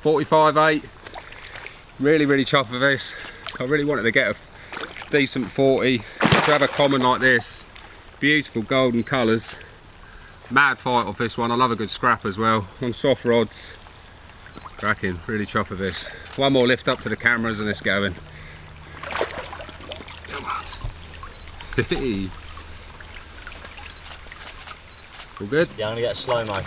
45.8. Really chuffed with this. I really wanted to get a decent 40 to have a common like this. Beautiful golden colours. Mad fight off this one. I love a good scrap as well on soft rods. Cracking, really chuffed with this. One more lift up to the cameras and it's going. Come on. All good? Yeah, I'm gonna get a slow-mo.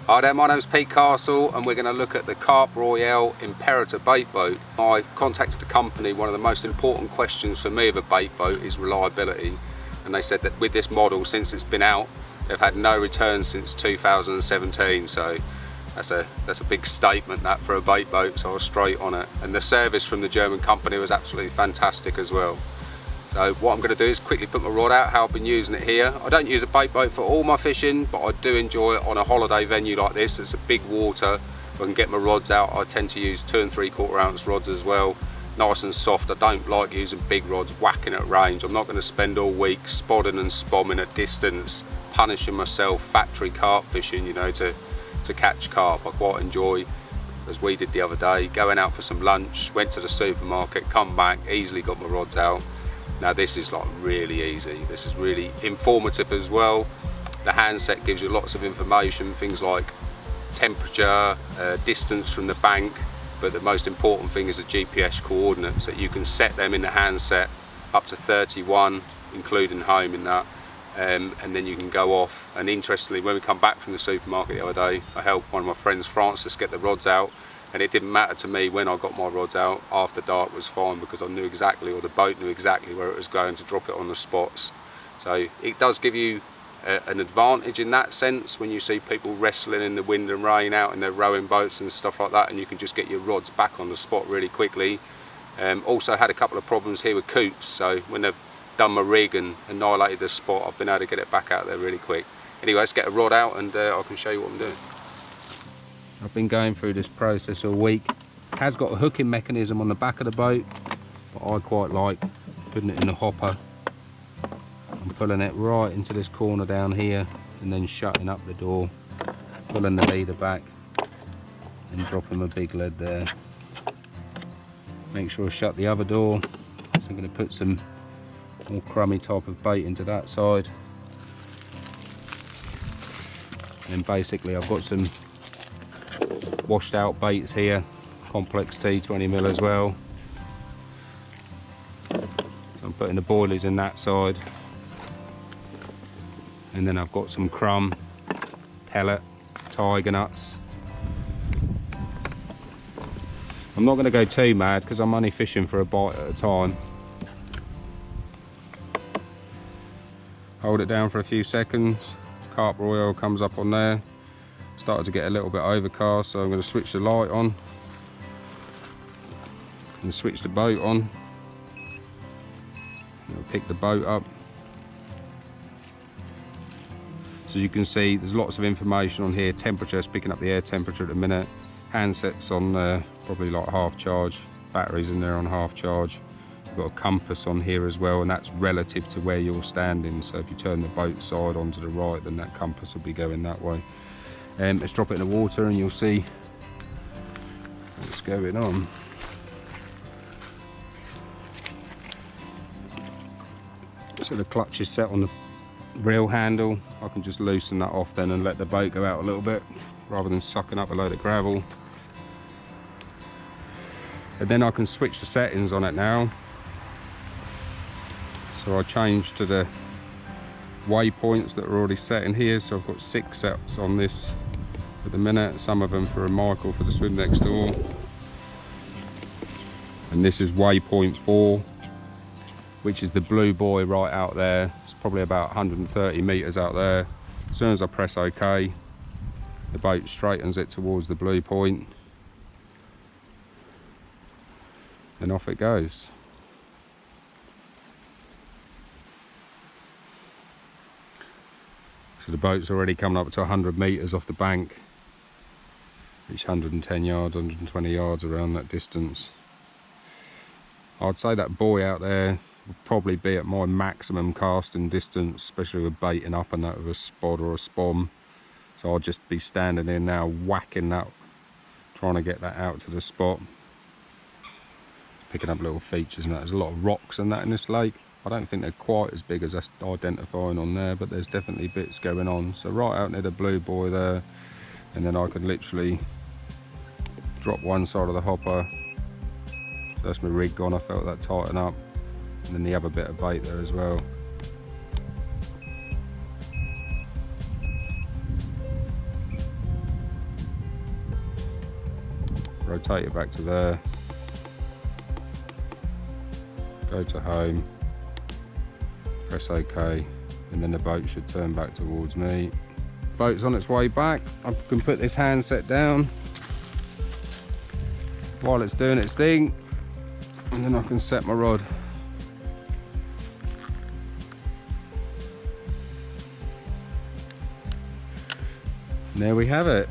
Hi there, my name's Pete Castle and we're going to look at the Carp Royal Imperator bait boat. I've contacted the company. One of the most important questions for me of a bait boat is reliability, and they said that with this model, since it's been out, they've had no returns since 2017, so that's a big statement that for a bait boat, so I was straight on it. And the service from the German company was absolutely fantastic as well. So what I'm going to do is quickly put my rod out, how I've been using it here. I don't use a bait boat for all my fishing, but I do enjoy it on a holiday venue like this. It's a big water, I can get my rods out. I tend to use 2 3/4 ounce rods as well. Nice and soft. I don't like using big rods, whacking at range. I'm not going to spend all week spodding and spomming at distance, punishing myself, factory carp fishing, you know, to catch carp. I quite enjoy, as we did the other day, going out for some lunch, went to the supermarket, come back, easily got my rods out. Now this is like really easy. This is really informative as well. The handset gives you lots of information, things like temperature, distance from the bank, but the most important thing is the GPS coordinates, that you can set them in the handset up to 31, including home in that, and then you can go off. And interestingly, when we come back from the supermarket the other day, I helped one of my friends, Francis, get the rods out. And it didn't matter to me when I got my rods out. After dark was fine, because I knew exactly, or the boat knew exactly where it was going to drop it on the spots. So it does give you an advantage in that sense when you see people wrestling in the wind and rain out in their rowing boats and stuff like that, and you can just get your rods back on the spot really quickly. Also had a couple of problems here with coots, so when they've done my rig and annihilated the spot, I've been able to get it back out there really quick. Anyway, let's get a rod out and I can show you what I'm doing. I've been going through this process all week. It has got a hooking mechanism on the back of the boat, but I quite like putting it in the hopper and pulling it right into this corner down here, and then shutting up the door, pulling the leader back and dropping my big lead there. Make sure I shut the other door. So I'm going to put some more crummy type of bait into that side. And basically I've got some washed out baits here, complex T 20mm as well. I'm putting the boilies in that side, and then I've got some crumb, pellet, tiger nuts. I'm not going to go too mad because I'm only fishing for a bite at a time. Hold it down for a few seconds, Carp Royal comes up on there. Started to get a little bit overcast, so I'm going to switch the light on and switch the boat on. I'll pick the boat up. So you can see there's lots of information on here. Temperature, it's picking up the air temperature at the minute. Handsets on probably like half charge. Batteries in there on half charge. You've got a compass on here as well, and that's relative to where you're standing. So if you turn the boat side onto the right, then that compass will be going that way. Let's drop it in the water and you'll see what's going on. So the clutch is set on the reel handle. I can just loosen that off then and let the boat go out a little bit, rather than sucking up a load of gravel. And then I can switch the settings on it now. So I changed to the waypoints that are already set in here. So I've got 6 sets on this at the minute, some of them for a Michael for the swim next door. And this is waypoint 4, which is the blue buoy right out there. It's probably about 130 meters out there. As soon as I press OK, the boat straightens it towards the blue point, and off it goes. So the boat's already coming up to 100 meters off the bank. It's 110 yards, 120 yards around that distance. I'd say that buoy out there would probably be at my maximum casting distance, especially with baiting up and that with a spod or a spom. So I'll just be standing there now whacking that trying to get that out to the spot. Picking up little features and that. There's a lot of rocks and that in this lake. I don't think they're quite as big as that's identifying on there, but there's definitely bits going on. So right out near the blue buoy there, and then I could literally drop one side of the hopper. That's my rig gone, I felt that tighten up. And then the other bit of bait there as well. Rotate it back to there. Go to home. Press OK, and then the boat should turn back towards me. Boat's on its way back. I can put this handset down while it's doing its thing, and then I can set my rod. And there we have it.